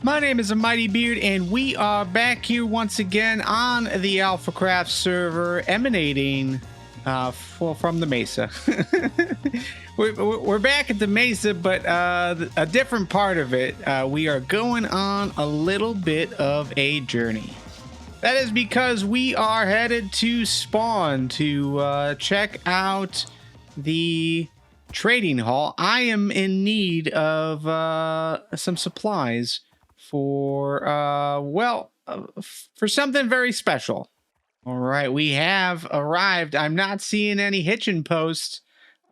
My name is Mighty Beard, and we are back here once again on the Alphacraft server, emanating from the Mesa. we're back at the Mesa, but a different part of it. We are going on a little bit of a journey. That is because we are headed to Spawn to check out the trading hall. I am in need of some supplies for for something very special. All right, we have arrived. I'm not seeing any hitching posts,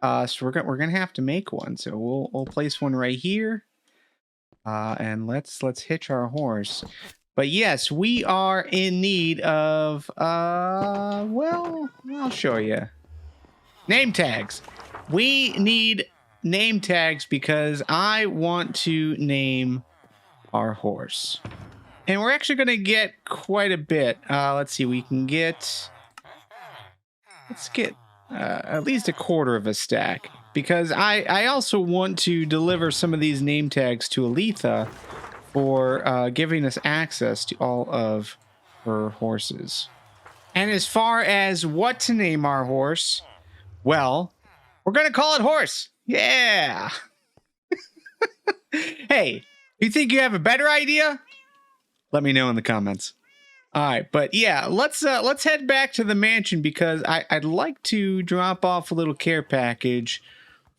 so we're gonna have to make one. So we'll place one right here, and let's hitch our horse. But yes, we are in need of well, I'll show you. Name tags. We need name tags because I want to name our horse, and we're actually going to get quite a bit. Let's see, let's get at least a quarter of a stack, because I also want to deliver some of these name tags to Aletha for giving us access to all of her horses. And as far as what to name our horse, well, we're going to call it Horse. Yeah. Hey, you think you have a better idea? Let me know in the comments. All right, but yeah, let's head back to the mansion, because I'd like to drop off a little care package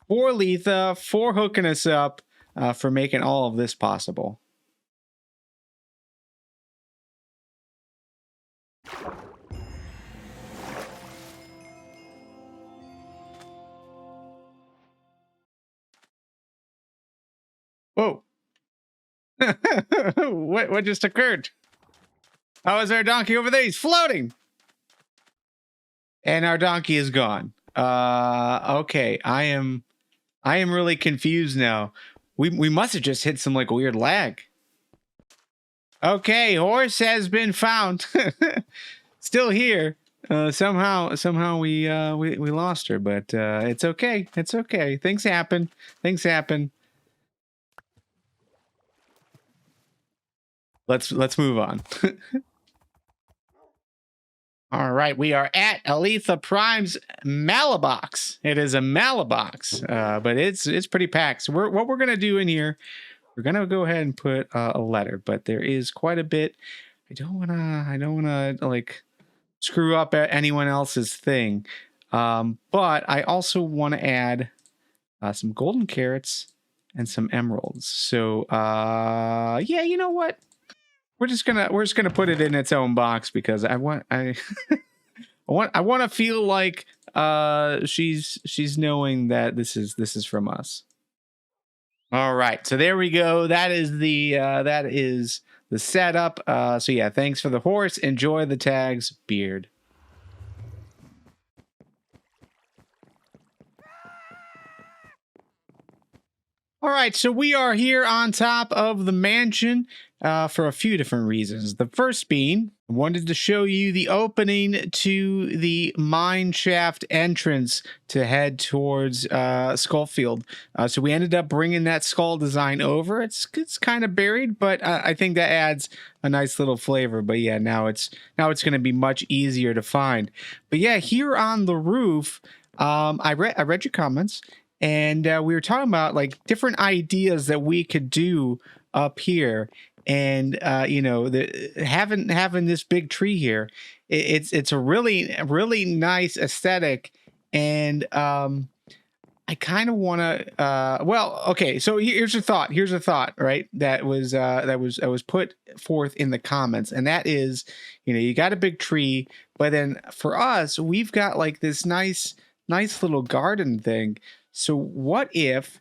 for Aletha, for hooking us up, for making all of this possible. Whoa. What just occurred? Oh, is there a donkey over there? He's floating. And our donkey is gone. Okay. I am really confused now. We must have just hit some like weird lag. Okay, horse has been found. Still here. Somehow we lost her, but it's okay. It's okay. Things happen. Things happen. Let's move on. All right, we are at Aletha Prime's Malabox. It is a Malabox, but it's pretty packed. So what we're gonna do in here, we're gonna go ahead and put a letter, but there is quite a bit. I don't wanna like screw up anyone else's thing, but I also want to add some golden carrots and some emeralds. So yeah, you know what? We're just gonna put it in its own box, because I want to feel like she's knowing that this is from us. All right, so there we go. That is the setup. So yeah, thanks for the horse. Enjoy the tags, Beard. All right, so we are here on top of the mansion for a few different reasons. The first being, I wanted to show you the opening to the mine shaft entrance to head towards Skullfield. So we ended up bringing that skull design over. It's kind of buried, but I think that adds a nice little flavor. But yeah, now it's going to be much easier to find. But yeah, here on the roof, I read your comments. And we were talking about like different ideas that we could do up here, and you know, having this big tree here, it's a really nice aesthetic, and I kind of want to. Well, okay, so here's a thought. Here's a thought, right? That was put forth in the comments, and that is, you know, you got a big tree, but then for us, we've got like this nice little garden thing. So what if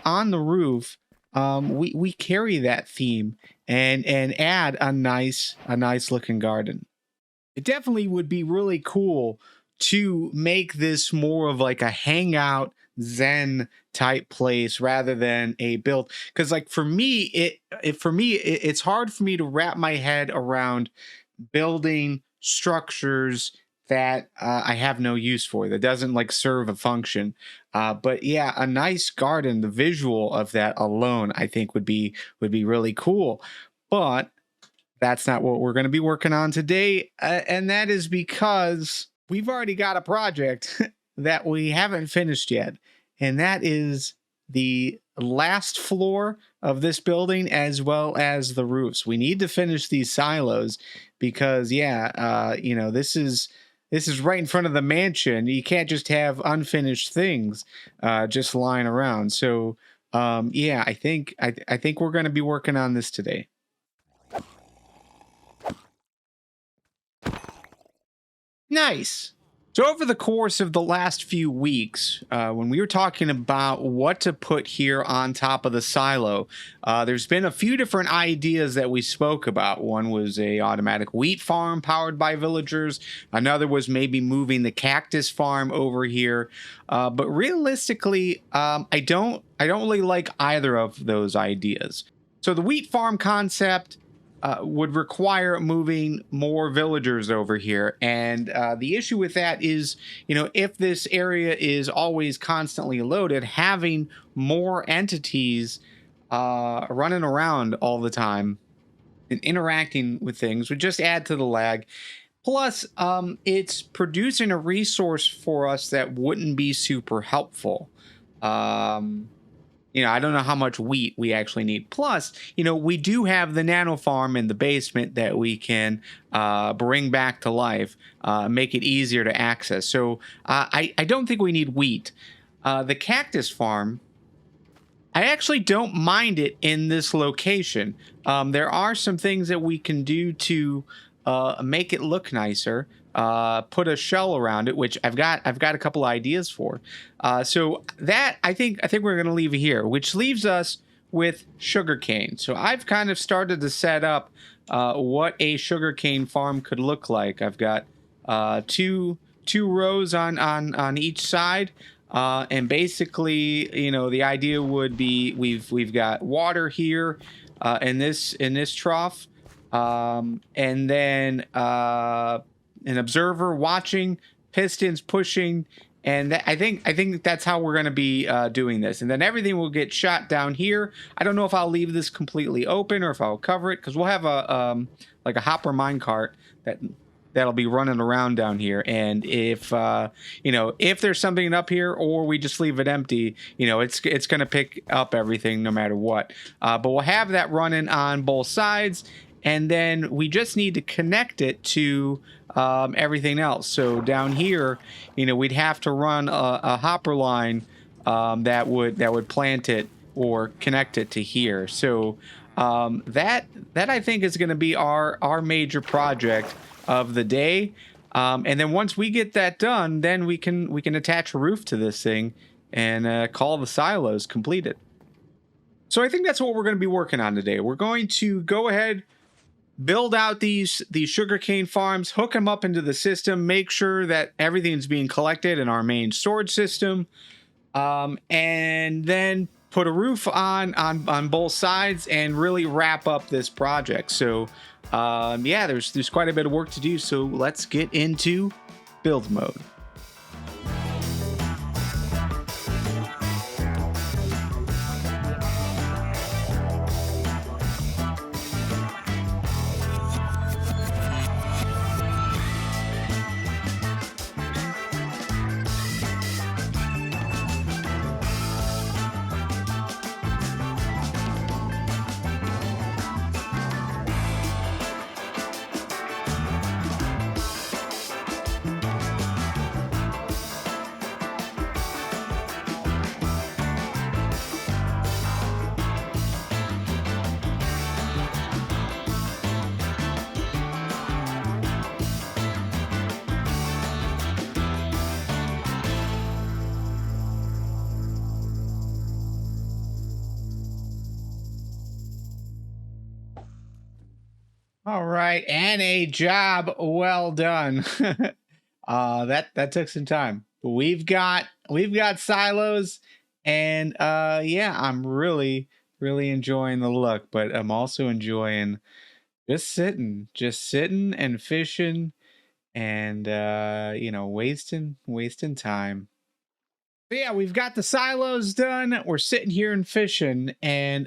on the roof we carry that theme and add a nice looking garden? It definitely would be really cool to make this more of like a hangout zen type place rather than a build, because like for me it's hard for me to wrap my head around building structures that I have no use for, that doesn't like serve a function. But yeah, a nice garden, the visual of that alone, I think would be really cool. But that's not what we're going to be working on today. And that is because we've already got a project that we haven't finished yet. And that is the last floor of this building as well as the roofs. We need to finish these silos because, yeah, this is right in front of the mansion. You can't just have unfinished things just lying around. So, yeah, I think we're going to be working on this today. Nice. So, over the course of the last few weeks, when we were talking about what to put here on top of the silo, there's been a few different ideas that we spoke about. One was a automatic wheat farm powered by villagers. Another was maybe moving the cactus farm over here. But realistically, I don't really like either of those ideas. So, the wheat farm concept would require moving more villagers over here. And the issue with that is, if this area is always constantly loaded, having more entities running around all the time and interacting with things would just add to the lag. Plus, it's producing a resource for us that wouldn't be super helpful. Um, I don't know how much wheat we actually need. Plus, we do have the nano farm in the basement that we can bring back to life, make it easier to access. So I don't think we need wheat. The cactus farm, I actually don't mind it in this location. There are some things that we can do to make it look nicer. Put a shell around it, which I've got a couple ideas for. So that I think we're gonna leave it here, which leaves us with sugarcane. So I've kind of started to set up what a sugarcane farm could look like. I've got two rows on each side. And basically, the idea would be we've got water here in this trough, and then an observer watching, pistons pushing, and I think that's how we're going to be doing this. And then everything will get shot down here. I don't know if I'll leave this completely open or if I'll cover it, because we'll have a like a hopper minecart that'll be running around down here. And if there's something up here, or we just leave it empty, it's going to pick up everything no matter what. But we'll have that running on both sides, and then we just need to connect it to everything else. So down here, we'd have to run a hopper line that would plant it or connect it to here. So that I think is going to be our major project of the day. And then once we get that done, then we can attach a roof to this thing and call the silos completed. So I think that's what we're going to be working on today. We're going to go ahead, build out these sugarcane farms, hook them up into the system, make sure that everything's being collected in our main storage system, and then put a roof on both sides and really wrap up this project. So yeah, there's quite a bit of work to do. So let's get into build mode. All right, and a job well done. That took some time. But we've got silos, and yeah, I'm really enjoying the look, but I'm also enjoying just sitting and fishing and you know, wasting time. But yeah, we've got the silos done. We're sitting here and fishing, and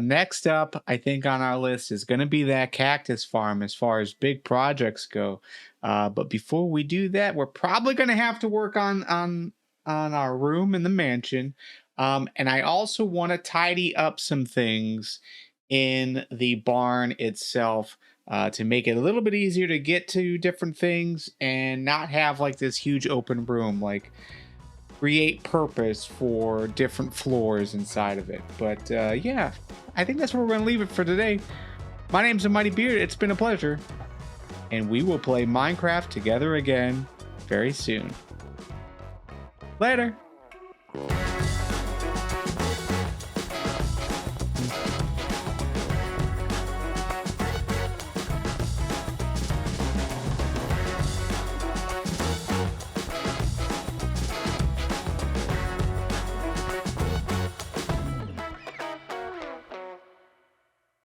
next up, I think on our list is going to be that cactus farm as far as big projects go. But before we do that, we're probably going to have to work on our room in the mansion. And I also want to tidy up some things in the barn itself, to make it a little bit easier to get to different things and not have like this huge open room. Like, create purpose for different floors inside of it. But yeah, I think that's where we're going to leave it for today. My name's Mighty Beard. It's been a pleasure. And we will play Minecraft together again very soon. Later.